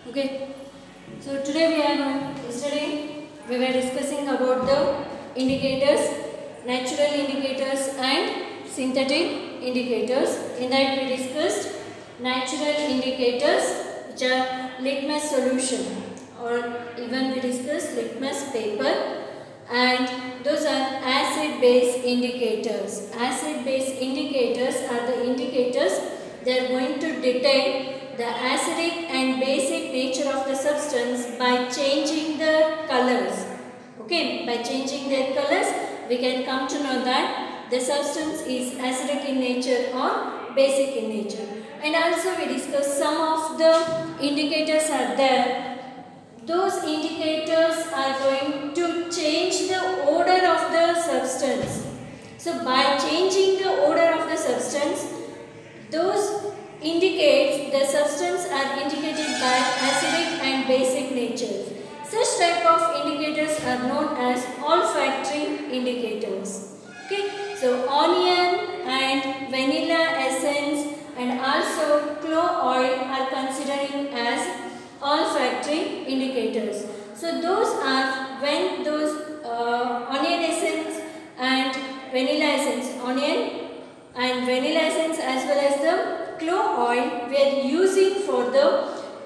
Okay, so today yesterday we were discussing about the indicators, natural indicators and synthetic indicators. In that we discussed natural indicators which are litmus solution, or even we discussed litmus paper, and those are acid base indicators. Acid base indicators are the indicators they are going to detect the acidic and basic nature of the substance by changing the colors. Okay, by changing their colors we can come to know that the substance is acidic in nature or basic in nature. And also we discussed some of the indicators are there. Those indicators are going to change the odor of the substance. So by changing the odor of the substance, those indicates the substance are indicated by acidic and basic natures. Such type of indicators are known as olfactory indicators. Okay, so onion and vanilla essence and also clove oil are considering as olfactory indicators. So those are when those onion essence and vanilla essence, onion and vanilla essence as well as the clove oil we are using for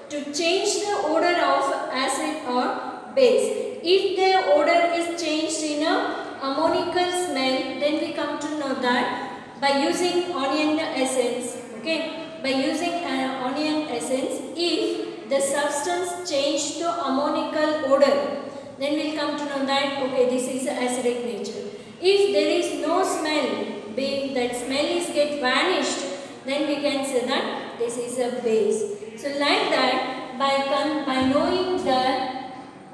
to change the odor of acid or base. If the odor is changed in a ammoniacal smell, then we come to know that by using onion essence. Okay, by using onion essence, if the substance changed to ammoniacal odor, then we will come to know that okay, this is acidic nature. If there is no smell, that smell is get vanished, then we can say that this is a base. So like that, by knowing the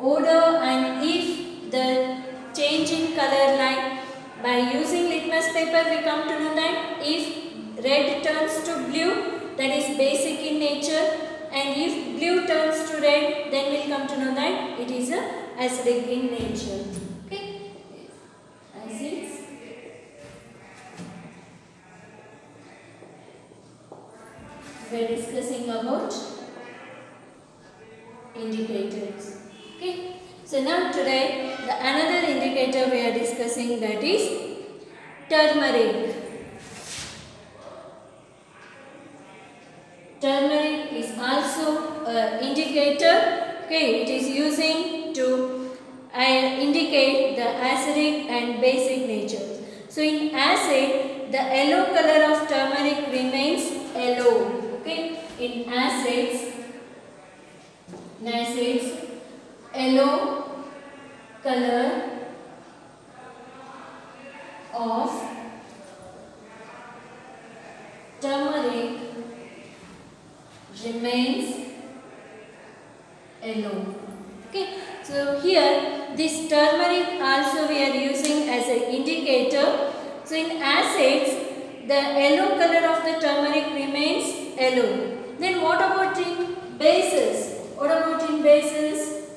odor and if the change in color, like by using litmus paper we come to know that if red turns to blue, that is basic in nature, and if blue turns to red, then we will come to know that it is acidic in nature. Okay, acids. We are discussing about indicators. Okay, so now today another indicator we are discussing, that is turmeric. Turmeric is also an indicator. Okay, it is using to indicate the acidic and basic natures. So in acid, the yellow color of turmeric remains yellow. Okay, in acids, yellow color of turmeric remains yellow. Okay, so here this turmeric also we are using as an indicator. So in acids, the yellow color of the turmeric remains yellow. Then what about in bases? What about in bases?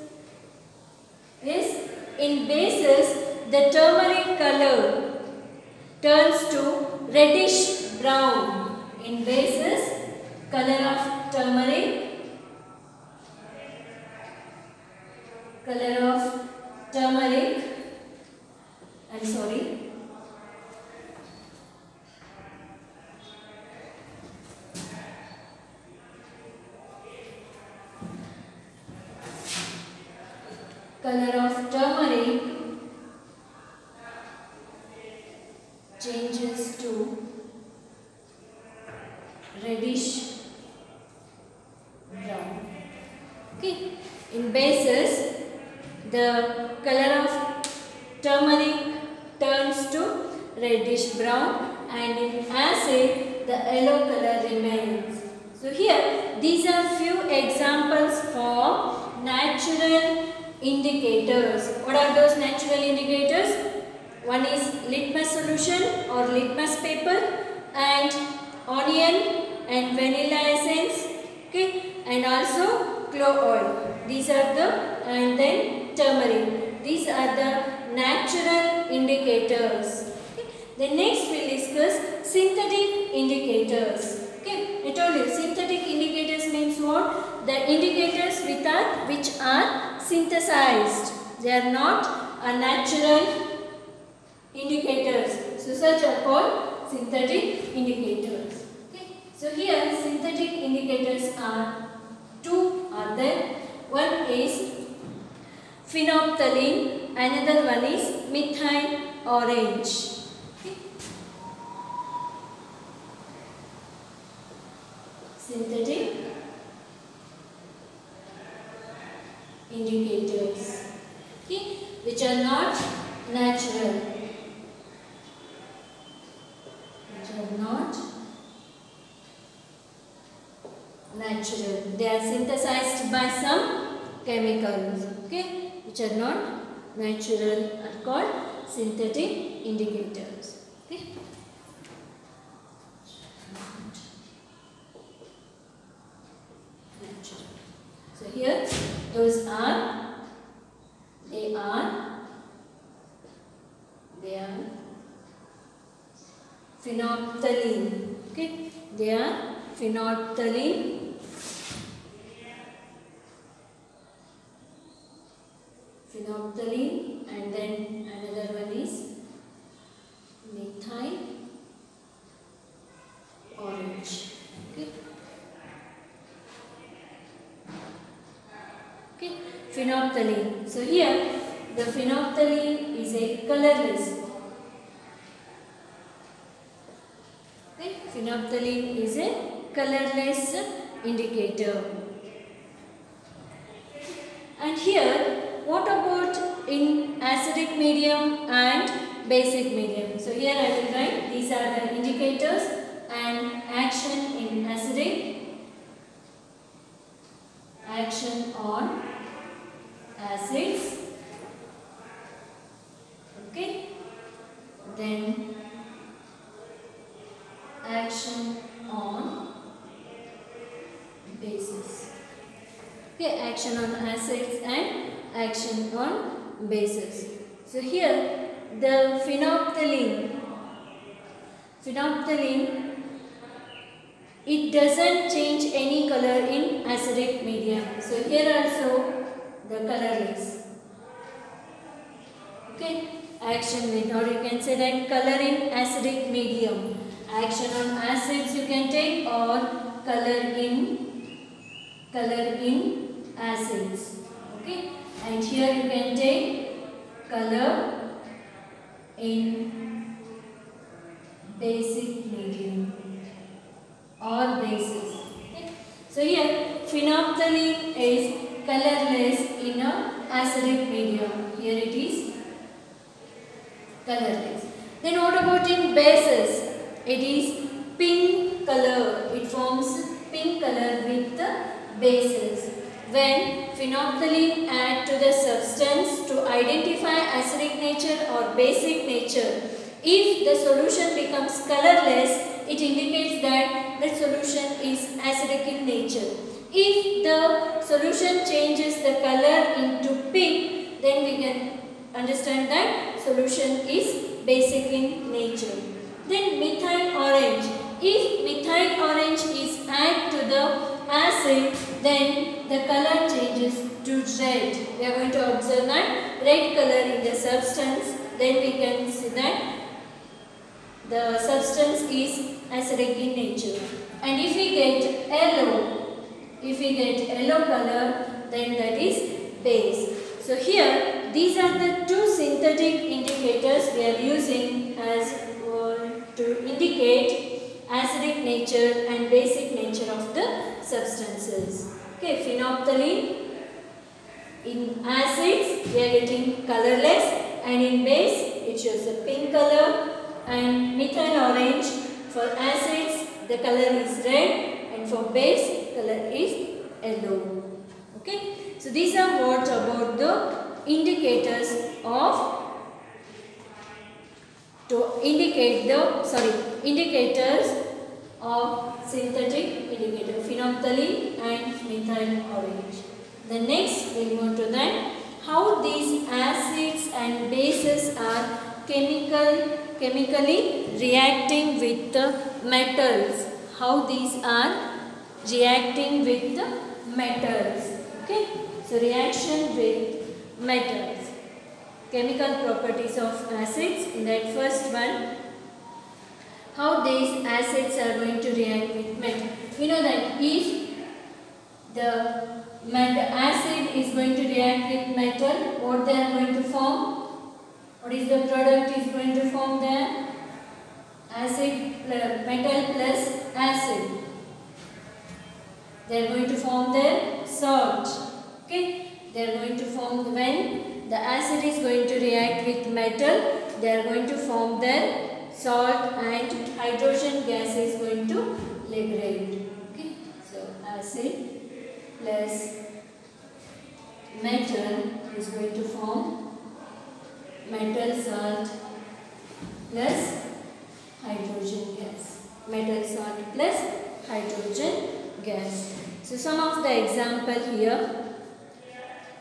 Yes, in bases the turmeric color turns to reddish brown. In bases, color of turmeric changes to reddish brown. Okay, in bases the color of turmeric turns to reddish brown, and in acid the yellow color remains. So here these are few examples for natural indicators. What are those natural indicators? One is litmus solution or litmus paper, and onion and vanilla essence, okay, and also clove oil. These are and then turmeric. These are the natural indicators. Okay. Then next we will discuss synthetic indicators. Okay. I told you synthetic indicators means what? The indicators which are synthesized. They are not a natural indicators. So such are called synthetic indicators. Okay. So here synthetic indicators are two are there. One is phenolphthalein, another one is methyl orange. Okay. Synthetic indicators, okay, which are not natural, they are synthesized by some chemicals, okay, which are not natural, are called synthetic indicators. Okay. So here those are they are phenolphthalein. Okay, they are phenolphthalein, and then another one is methyl orange. Okay. Okay, phenolphthalein. So here the phenolphthalein is a colorless. Okay, phenolphthalein is a colorless indicator. And here, what about in acidic medium and basic medium? So here I will write these are the indicators and action in acidic, action on acids, okay, then action on bases. Okay, action on acids and action on bases. So here the phenolphthalein, it doesn't change any color in acidic medium. So here also the colorless. Okay, action with, or you can say that color in acidic medium. Action on acids you can take, or color in acids. Okay, and here you can take color in basic medium or bases. Okay. So here phenolphthalein is colorless in a acidic medium. Here it is colorless. Then what about in bases? It is pink color. It forms pink color with the bases. When phenolphthalein add to the substance to identify acidic nature or basic nature, if the solution becomes colorless, it indicates that the solution is acidic in nature. If the solution changes the color into pink, then we can understand that solution is basic in nature. Then methyl orange. If methyl orange is added to the acid, then the color changes to red. We are going to observe that red color in the substance. Then we can see that the substance is acidic in nature. And if we get yellow color, then that is base. So here these are the two synthetic indicators we are using as to indicate acidic nature and basic nature of the substances. Okay, phenolphthalein in acids we are getting colorless, and in base it shows a pink color, and methyl orange for acids the color is red, and for base color is yellow. Okay, so these are what about the indicators of indicators of synthetic indicator, phenolphthalein and methyl orange. The next we move to that how these acids and bases are chemically reacting with the metals. how these are reacting with the metals. Okay, so reaction with metals. Chemical properties of acids. In that first one, how these acids are going to react with metal. We know that if the acid is going to react with metal, what they are going to form? What is the product is going to form there? Acid, metal plus acid. They are going to form their salt. Okay, they are going to form, when the acid is going to react with metal, they are going to form their salt and hydrogen gas is going to liberate. Okay, so acid plus metal is going to form metal salt plus hydrogen gas. Metal salt plus hydrogen gas. So some of the example here,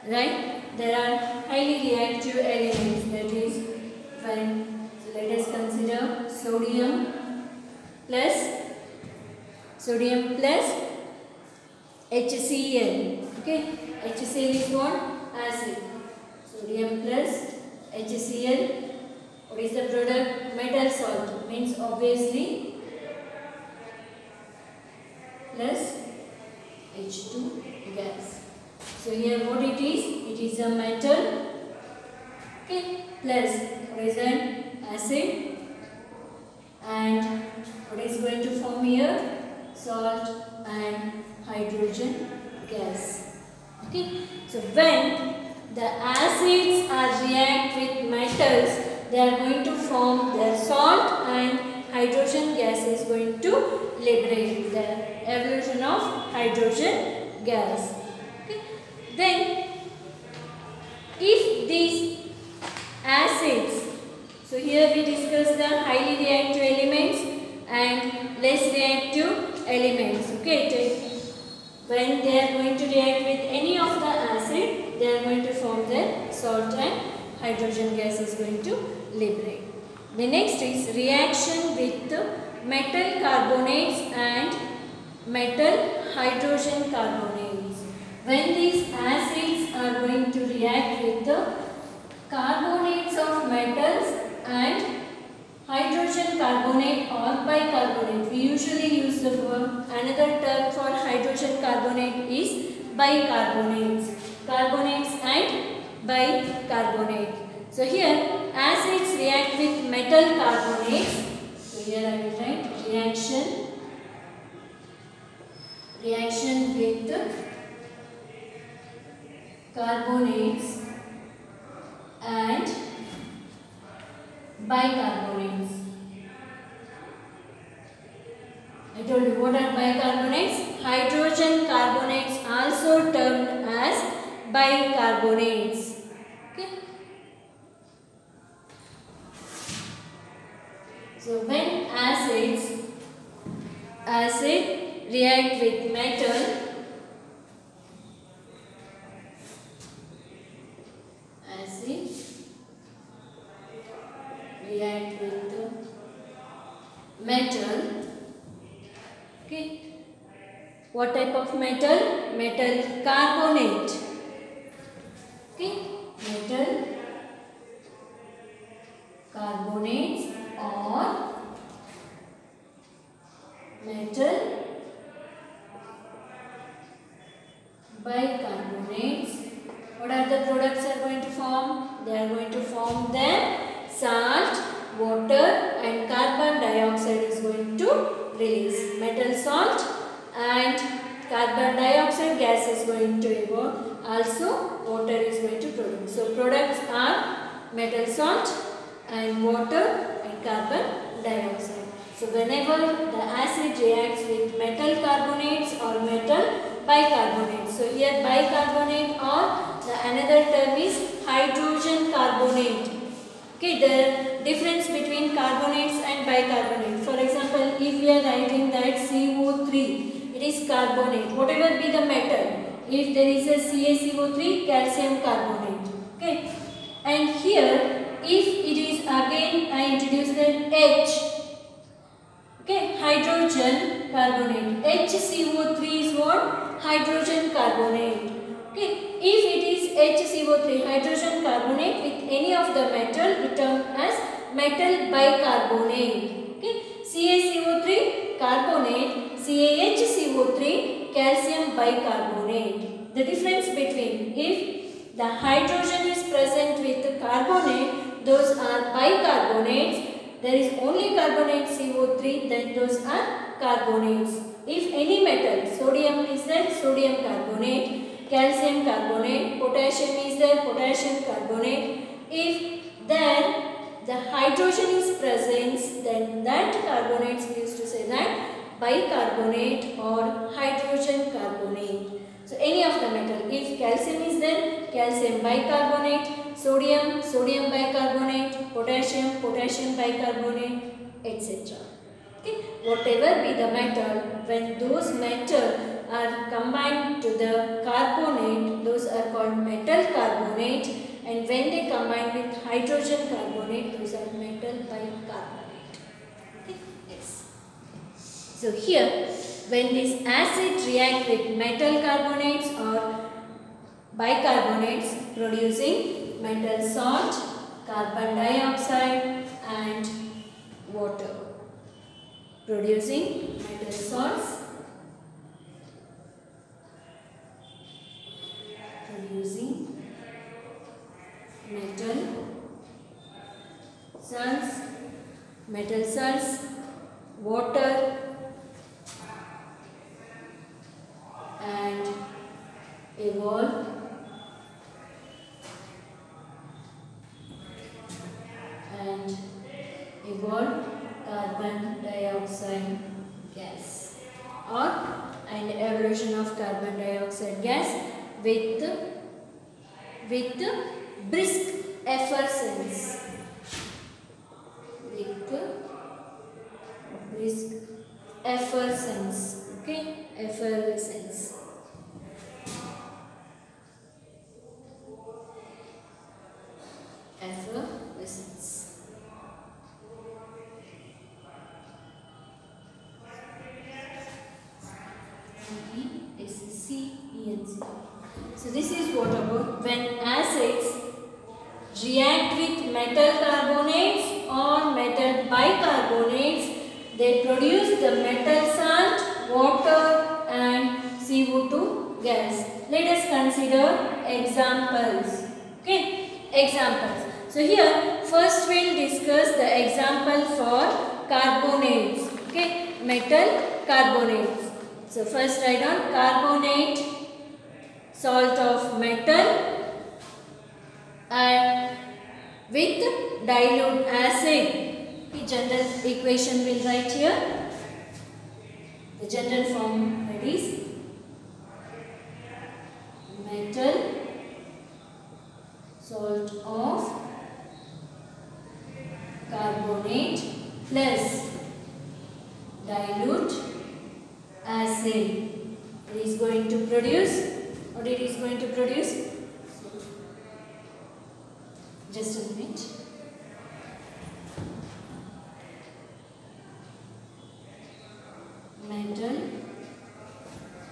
right? There are highly reactive elements, that is when, so let us consider sodium plus HCl. Okay, HCl is what? Acid. Sodium plus HCl. What is the product? Metal salt, means obviously plus H2 gas. So here what it is? It is a metal. Okay, plus what is an acid, and what is going to form here? Salt and hydrogen gas. Okay, so when the acids are react with metals, they are going to form their salt and hydrogen gas is going to liberate, the evolution of hydrogen gas. Okay. Then if these acids, so here we discuss the highly reactive elements and less reactive elements. Okay, when they are going to react with any of the acid, they are going to form their salt and hydrogen gas is going to liberate. The next is reaction with metal carbonates and metal hydrogen carbonates. When these acids are going to react with the carbonates of metals and hydrogen carbonate or bicarbonate. We usually use the word, another term for hydrogen carbonate is bicarbonates. Carbonates and bicarbonate. So here acids react with metal carbonates. So here I will write reaction with carbonates and bicarbonates. I told you what are bicarbonates? Hydrogen carbonates, also termed as bicarbonates. Okay. So when acid react with metal, acid react with the metal. Okay. What type of metal? Metal carbonate. Okay. Metal carbonates or metal bicarbonates. What are the products are going to form? They are going to form the salt, water and carbon dioxide is going to release. Metal salt and carbon dioxide gas is going to evolve. Also water is going to produce. So products are metal salt and water and carbon dioxide. So whenever the acid reacts with metal carbonates or metal bicarbonates. So here bicarbonate or the another term is hydrogen carbonate. Okay, the difference between carbonates and bicarbonate. For example, if we are writing that CO3, it is carbonate. Whatever be the metal, if there is a CaCO3, calcium carbonate. Okay, and here if it is again I introduce that H. Okay, hydrogen carbonate. HCO3 is what? Hydrogen carbonate. Okay. If it is HCO3 hydrogen carbonate with any of the metal, it termed as metal bicarbonate. Okay. CaCO3 carbonate, CaHCO3 calcium bicarbonate. The difference between, if the hydrogen is present with the carbonate, those are bicarbonates. There is only carbonate CO3, then those are carbonates. If any metal, sodium is there, sodium carbonate, calcium carbonate, potassium is there, potassium carbonate. If there the hydrogen is present, then that carbonates we used to say that bicarbonate or hydrogen carbonate. So any of the metal, if calcium is there, calcium bicarbonate, sodium, sodium bicarbonate, potassium, potassium bicarbonate, etc. Okay. Whatever be the metal, when those metals are combined to the carbonate, those are called metal carbonate, and when they combine with hydrogen carbonate, those are metal bicarbonate. Okay. Yes. So here, when this acid react with metal carbonates or bicarbonates, producing metal salt, carbon dioxide and water. Producing metal salts, producing metal salts, water and evolve carbon dioxide gas or an evolution of carbon dioxide gas with brisk effervescence. Okay, effervescence. So this is what about when acids react with metal carbonates or metal bicarbonates, they produce the metal salt, water and CO2 gas. Let us consider examples. Okay, examples. So here first we will discuss the example for carbonates. Okay, metal carbonates. So first write down carbonate, salt of metal and with dilute acid. The general equation will write here. The general form, that is metal, salt of carbonate plus dilute acid. It is going to produce, what it is going to produce? Just a minute. Metal,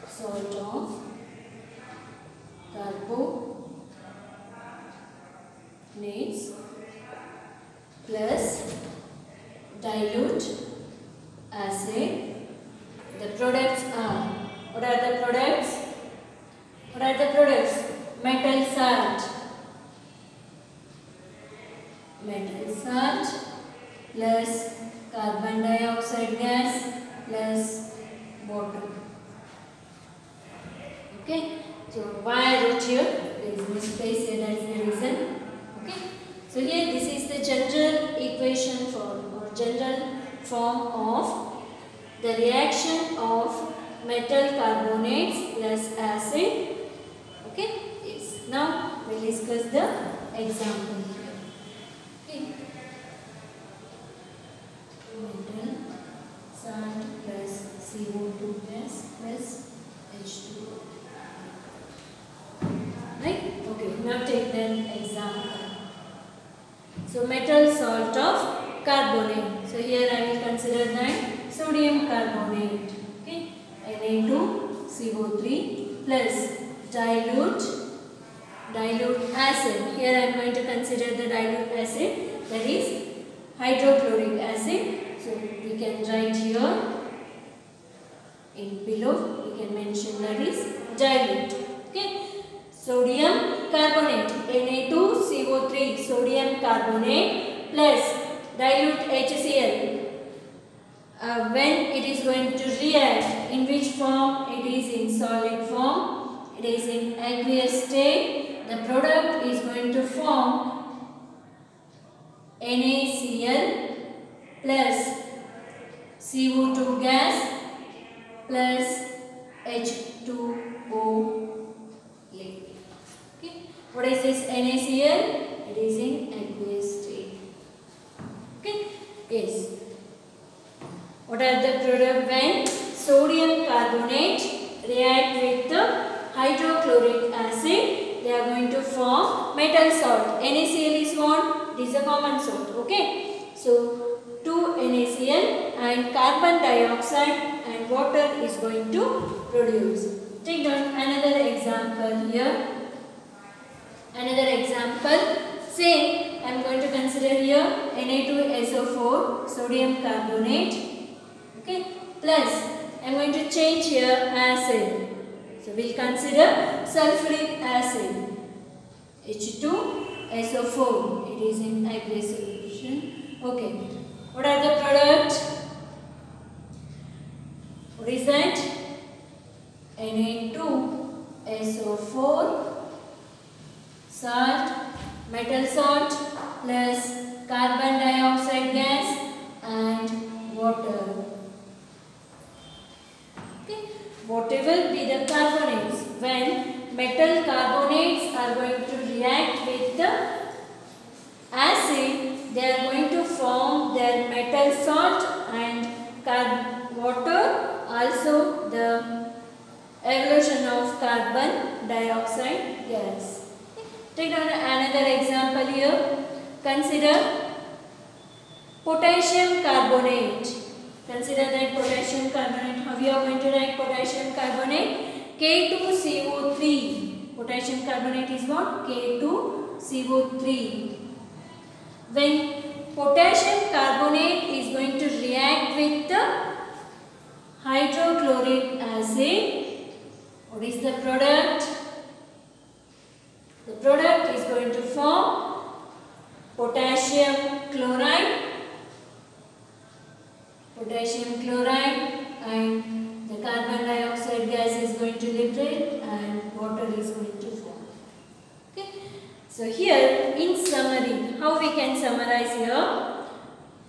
salt of carbonates plus dilute acid. The products are, what are the products? What are the products? Metal salt. Metal salt plus carbon dioxide gas plus water. Okay. So why I wrote here? There is misplace here, that is the reason. Okay. So here this is the general equation for or general form of the reaction of metal carbonates plus acid. Okay. Yes. Now we will discuss the example here. Okay. Metal salt plus CO2 gas plus H2O. Right? Okay. Now take the example. So metal salt of carbonate. So here I will consider that sodium carbonate. Na2CO3 plus dilute acid. Here I am going to consider the dilute acid, that is hydrochloric acid. So we can write here in below, we can mention that is dilute. Okay. Sodium carbonate, Na2CO3 sodium carbonate plus dilute HCl. When it is going to react, in which form? It is in solid form, it is in aqueous state. The product is going to form NaCl plus CO2 gas plus H2O. Okay. What is this NaCl? It is in aqueous state. Okay. Yes. What are the product when sodium carbonate react with the hydrochloric acid? They are going to form metal salt. NaCl is what? It is a common salt. Okay. So 2 NaCl and carbon dioxide and water is going to produce. Take down another example here. Another example. Say I am going to consider here Na2SO4 sodium carbonate. Okay. Plus I am going to change here acid. So we will consider sulfuric acid. H2SO4. It is in aqueous solution. Okay. What are the products? What is that? Na2SO4 salt, metal salt plus carbon dioxide gas and water. Okay. Whatever be the carbonates, when metal carbonates are going to react with the acid, they are going to form their metal salt and water, also the evolution of carbon dioxide gas. Take down another example here. Consider potassium carbonate. Consider that potassium carbonate. How you are going to write potassium carbonate? K2CO3. Potassium carbonate is what? K2CO3. When potassium carbonate is going to react with the hydrochloric acid, what is the product? The product is going to form potassium chloride and the carbon dioxide gas is going to liberate and water is going to form. Okay. So here in summary, how we can summarize here?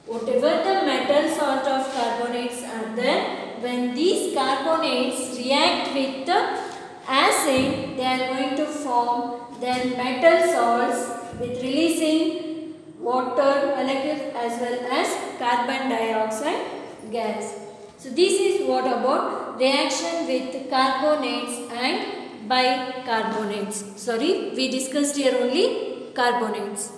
Whatever the metal salt of carbonates are there, when these carbonates react with the acid, they are going to form their metal salts with releasing water molecules as well as carbon dioxide gas. So this is what about reaction with carbonates and bicarbonates. Sorry, we discussed here only carbonates.